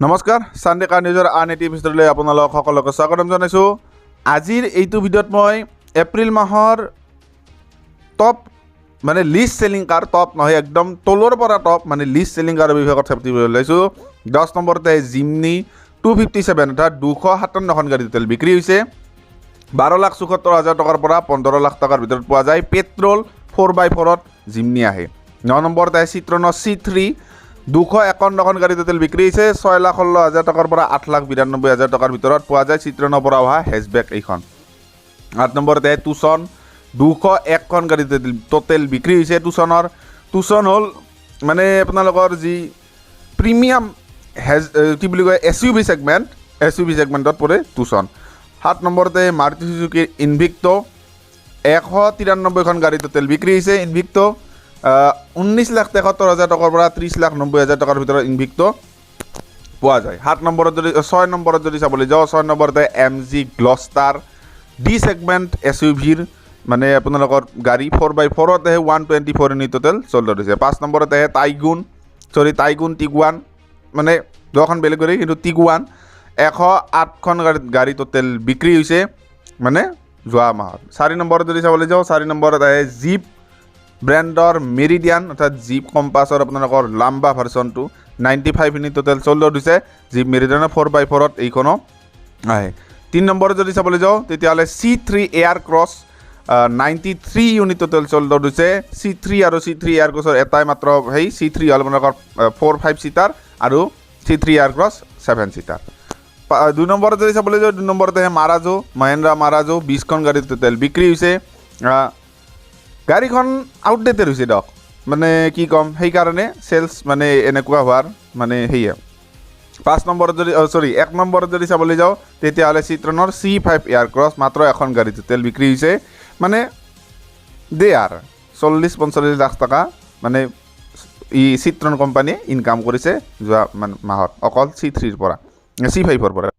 নমস্কাৰ সানডে কাৰ নিউজৰ আন এটি এপিছডলৈ আপোনালোক সকলোকে স্বাগতম জনাইছোঁ। আজিৰ এইটো ভিডিঅ'ত মই এপ্ৰিল মাহৰ টপ মানে লিষ্ট চেলিং কাৰ, টপ নহয় একদম তলৰ পৰা টপ মানে লিষ্ট চেলিং কাৰৰ বিষয়ে কথা পাতিবলৈ ওলাইছোঁ। 10 নম্বৰতে জিমনি 257 অৰ্থাৎ 257খন গাড়ী টোটেল বিক্ৰী হৈছে। 12,74,000 টকাৰ পৰা 15 লাখ টকাৰ ভিতৰত পোৱা যায়। পেট্ৰল 4x4ত জিমনি আহে। 9 নম্বৰতে চিত্ৰনৰ C3 251খন গাড়ী টোটেল বিক্ৰী হৈছে। 6,16,000 টকাৰ পৰা 8,92,000 টকাৰ ভিতৰত পোৱা যায় চিত্ৰণৰ পৰা অহা হেচবেক এইখন। 8 নম্বৰতে টুচন 201খন গাড়ী টোটেল বিক্ৰী হৈছে। টুচন হ'ল মানে আপোনালোকৰ যি প্ৰিমিয়াম কি বুলি কয় SUV ছেগমেণ্টত পৰে টুচন। 7 নম্বৰতে মাৰুতি চুজুকিৰ ইনভিক্টো 193খন গাড়ী টোটেল বিক্ৰী হৈছে। ইনভিক্টো 19,73,000 টকাৰ পৰা 30,90,000 টকাৰ ভিতৰত ইনভিক্টো পোৱা যায়। 6 নম্বৰত যদি চাবলৈ যাওঁ 6 নম্বৰতে MG গ্লষ্টাৰ ডি ছেগমেণ্ট SUVৰ মানে আপোনালোকৰ গাড়ী 4x4ত আহে 124 ইউনিট টোটেল চল্ড হৈছে। 5 নম্বৰত আহে টাইগুন টিগুৱান মানে দুখন বেলেগ গাড়ী কিন্তু টিগুৱান 108খন গাড়ী টোটেল বিক্ৰী হৈছে মানে যোৱা মাহত। 4 নম্বৰত যদি চাবলৈ যাওঁ 4 নম্বৰত আহে জীপ ব্ৰেণ্ডৰ মেৰিডিয়ান অৰ্থাৎ জীপ কম্পাছৰ আপোনালোকৰ লাম্বা ভাৰ্চনটো 95 ইউনিট টোটেল চল্ড হৈছে। জীপ মেৰিডিয়ানৰ 4x4ত এইখনো আহে। 3 নম্বৰত যদি চাবলৈ যাওঁ তেতিয়াহ'লে C3 air cross 93 unit total sold হৈছে। C3 আৰু C3 এয়াৰ ক্ৰছৰ এটাই মাত্ৰ সেই C3 হ'ল আপোনালোকৰ 4-5 চিটাৰ আৰু C3 এয়াৰ ক্ৰছ 7 চিটাৰ। 2 নম্বৰত যদি চাবলৈ যাওঁ 2 নম্বৰত আহে মহেন্দ্ৰা মাৰাজো 20খন গাড়ী টোটেল বিক্ৰী হৈছে। গাড়ীখন আউটডেটেড হৈছে দিয়ক মানে কি ক'ম সেইকাৰণে চেলছ মানে এনেকুৱা হোৱাৰ মানে সেয়ে। 1 নম্বৰত যদি চাবলৈ যাওঁ তেতিয়াহ'লে চিত্ৰনৰ C5 এয়াৰ ক্ৰছ মাত্ৰ এখন গাড়ী টোটেল বিক্ৰী হৈছে মানে আৰু 40-45 লাখ টকা মানে চিত্ৰন কোম্পানীয়ে ইনকাম কৰিছে যোৱা মাহত অকল C5ৰ পৰা।